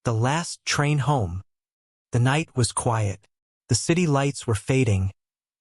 The last train home. The night was quiet. The city lights were fading,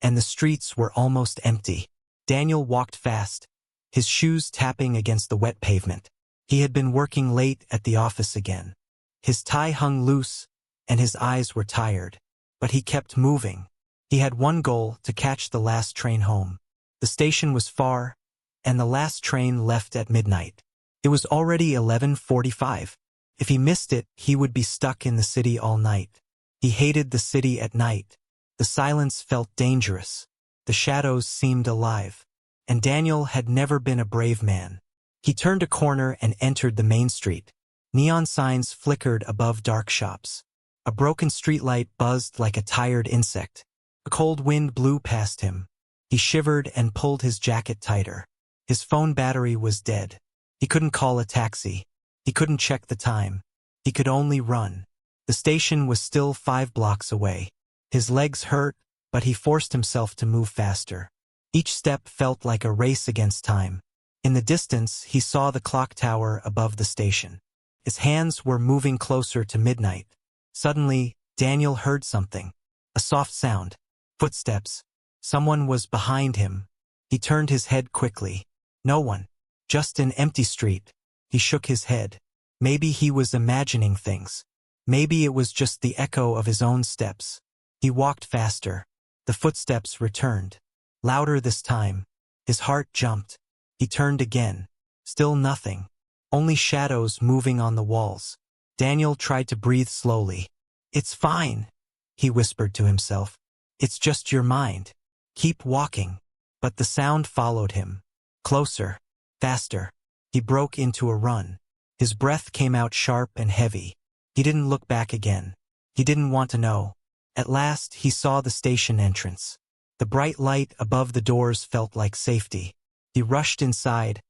and the streets were almost empty. Daniel walked fast, his shoes tapping against the wet pavement. He had been working late at the office again. His tie hung loose, and his eyes were tired. But he kept moving. He had one goal: to catch the last train home. The station was far, and the last train left at midnight. It was already 11:45. If he missed it, he would be stuck in the city all night. He hated the city at night. The silence felt dangerous. The shadows seemed alive. And Daniel had never been a brave man. He turned a corner and entered the main street. Neon signs flickered above dark shops. A broken streetlight buzzed like a tired insect. A cold wind blew past him. He shivered and pulled his jacket tighter. His phone battery was dead. He couldn't call a taxi. He couldn't check the time. He could only run. The station was still 5 blocks away. His legs hurt, but he forced himself to move faster. Each step felt like a race against time. In the distance, he saw the clock tower above the station. His hands were moving closer to midnight. Suddenly, Daniel heard something. A soft sound. Footsteps. Someone was behind him. He turned his head quickly. No one. Just an empty street. He shook his head. Maybe he was imagining things. Maybe it was just the echo of his own steps. He walked faster. The footsteps returned. Louder this time. His heart jumped. He turned again. Still nothing. Only shadows moving on the walls. Daniel tried to breathe slowly. "It's fine," he whispered to himself. "It's just your mind. Keep walking." But the sound followed him. Closer. Faster. He broke into a run. His breath came out sharp and heavy. He didn't look back again. He didn't want to know. At last, he saw the station entrance. The bright light above the doors felt like safety. He rushed inside,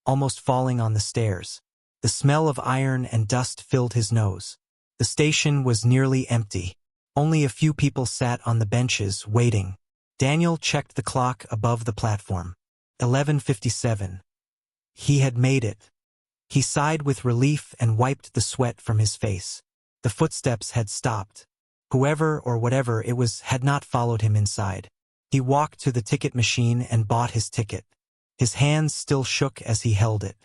almost falling on the stairs. The smell of iron and dust filled his nose. The station was nearly empty. Only a few people sat on the benches, waiting. Daniel checked the clock above the platform. 11:57. He had made it. He sighed with relief and wiped the sweat from his face. The footsteps had stopped. Whoever or whatever it was had not followed him inside. He walked to the ticket machine and bought his ticket. His hands still shook as he held it.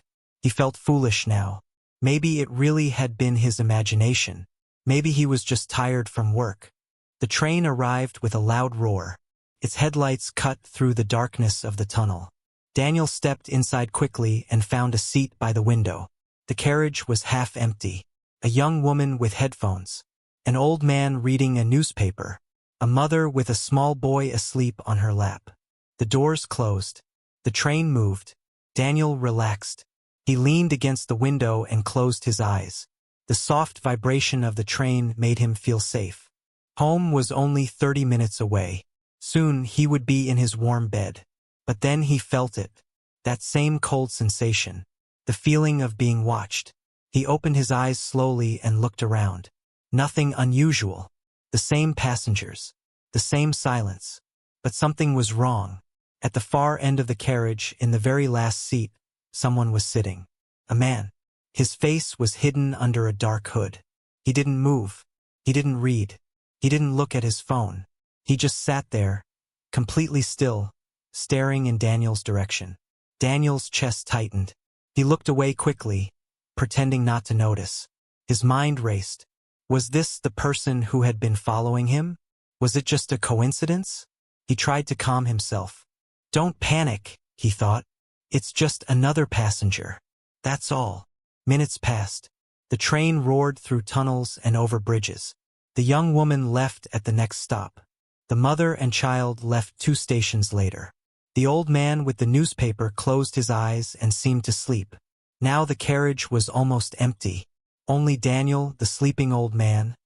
He felt foolish now. Maybe it really had been his imagination. Maybe he was just tired from work. The train arrived with a loud roar. Its headlights cut through the darkness of the tunnel. Daniel stepped inside quickly and found a seat by the window. The carriage was half empty. A young woman with headphones. An old man reading a newspaper. A mother with a small boy asleep on her lap. The doors closed. The train moved. Daniel relaxed. He leaned against the window and closed his eyes. The soft vibration of the train made him feel safe. Home was only 30 minutes away. Soon he would be in his warm bed. But then he felt it. That same cold sensation. The feeling of being watched. He opened his eyes slowly and looked around. Nothing unusual. The same passengers. The same silence. But something was wrong. At the far end of the carriage, in the very last seat, someone was sitting. A man. His face was hidden under a dark hood. He didn't move. He didn't read. He didn't look at his phone. He just sat there, completely still, staring in Daniel's direction. Daniel's chest tightened. He looked away quickly, pretending not to notice. His mind raced. Was this the person who had been following him? Was it just a coincidence? He tried to calm himself. "Don't panic," he thought. "It's just another passenger. That's all." Minutes passed. The train roared through tunnels and over bridges. The young woman left at the next stop. The mother and child left 2 stations later. The old man with the newspaper closed his eyes and seemed to sleep. Now the carriage was almost empty. Only Daniel, the sleeping old man,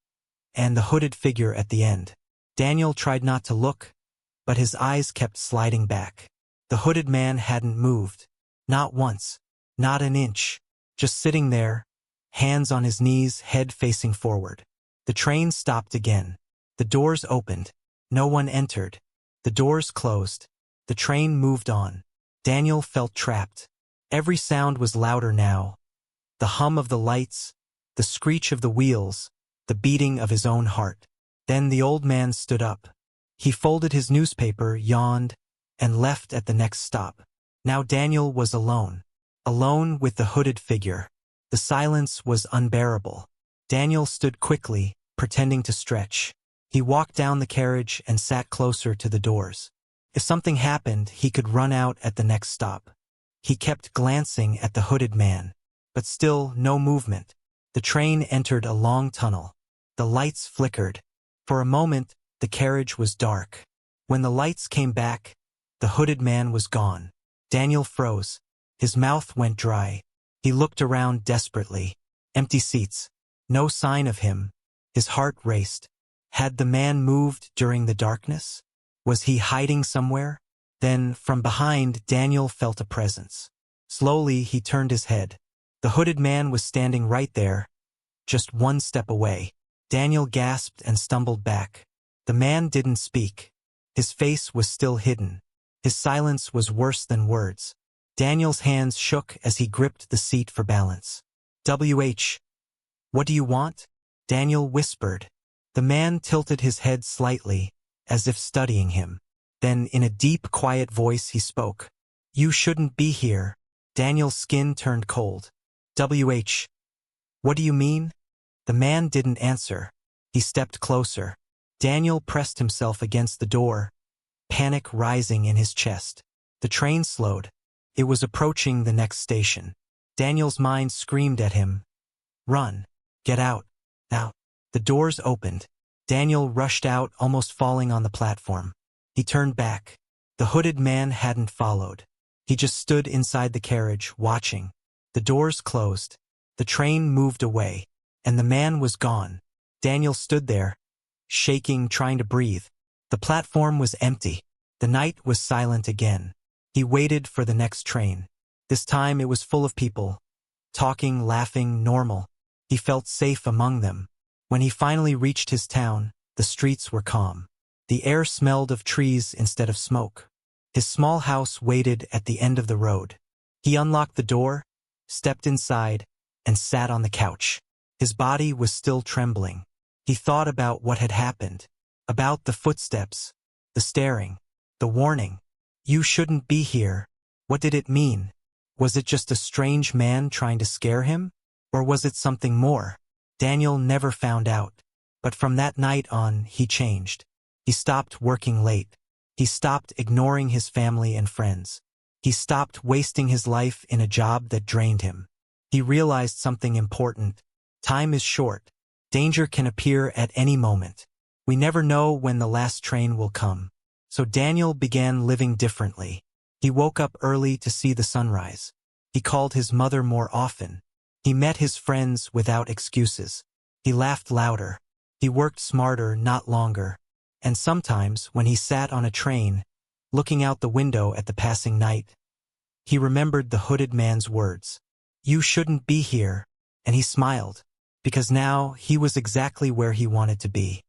and the hooded figure at the end. Daniel tried not to look, but his eyes kept sliding back. The hooded man hadn't moved. Not once. Not an inch. Just sitting there, hands on his knees, head facing forward. The train stopped again. The doors opened. No one entered. The doors closed. The train moved on. Daniel felt trapped. Every sound was louder now. The hum of the lights, the screech of the wheels, the beating of his own heart. Then the old man stood up. He folded his newspaper, yawned, and left at the next stop. Now Daniel was alone. Alone with the hooded figure. The silence was unbearable. Daniel stood quickly, pretending to stretch. He walked down the carriage and sat closer to the doors. If something happened, he could run out at the next stop. He kept glancing at the hooded man. But still, no movement. The train entered a long tunnel. The lights flickered. For a moment, the carriage was dark. When the lights came back, the hooded man was gone. Daniel froze. His mouth went dry. He looked around desperately. Empty seats. No sign of him. His heart raced. Had the man moved during the darkness? Was he hiding somewhere? Then, from behind, Daniel felt a presence. Slowly, he turned his head. The hooded man was standing right there, just one step away. Daniel gasped and stumbled back. The man didn't speak. His face was still hidden. His silence was worse than words. Daniel's hands shook as he gripped the seat for balance. "WH, what do you want?" Daniel whispered. The man tilted his head slightly, as if studying him. Then, in a deep, quiet voice, he spoke. "You shouldn't be here." Daniel's skin turned cold. "WH, what do you mean?" The man didn't answer. He stepped closer. Daniel pressed himself against the door, panic rising in his chest. The train slowed. It was approaching the next station. Daniel's mind screamed at him. "Run. Get out. Now." The doors opened. Daniel rushed out, almost falling on the platform. He turned back. The hooded man hadn't followed. He just stood inside the carriage, watching. The doors closed. The train moved away. And the man was gone. Daniel stood there, shaking, trying to breathe. The platform was empty. The night was silent again. He waited for the next train. This time it was full of people. Talking, laughing, normal. He felt safe among them. When he finally reached his town, the streets were calm. The air smelled of trees instead of smoke. His small house waited at the end of the road. He unlocked the door, stepped inside, and sat on the couch. His body was still trembling. He thought about what had happened, about the footsteps, the staring, the warning. "You shouldn't be here." What did it mean? Was it just a strange man trying to scare him? Or was it something more? Daniel never found out. But from that night on, he changed. He stopped working late. He stopped ignoring his family and friends. He stopped wasting his life in a job that drained him. He realized something important. Time is short. Danger can appear at any moment. We never know when the last train will come. So Daniel began living differently. He woke up early to see the sunrise. He called his mother more often. He met his friends without excuses. He laughed louder. He worked smarter, not longer. And sometimes, when he sat on a train, looking out the window at the passing night, he remembered the hooded man's words. "You shouldn't be here." And he smiled, because now he was exactly where he wanted to be.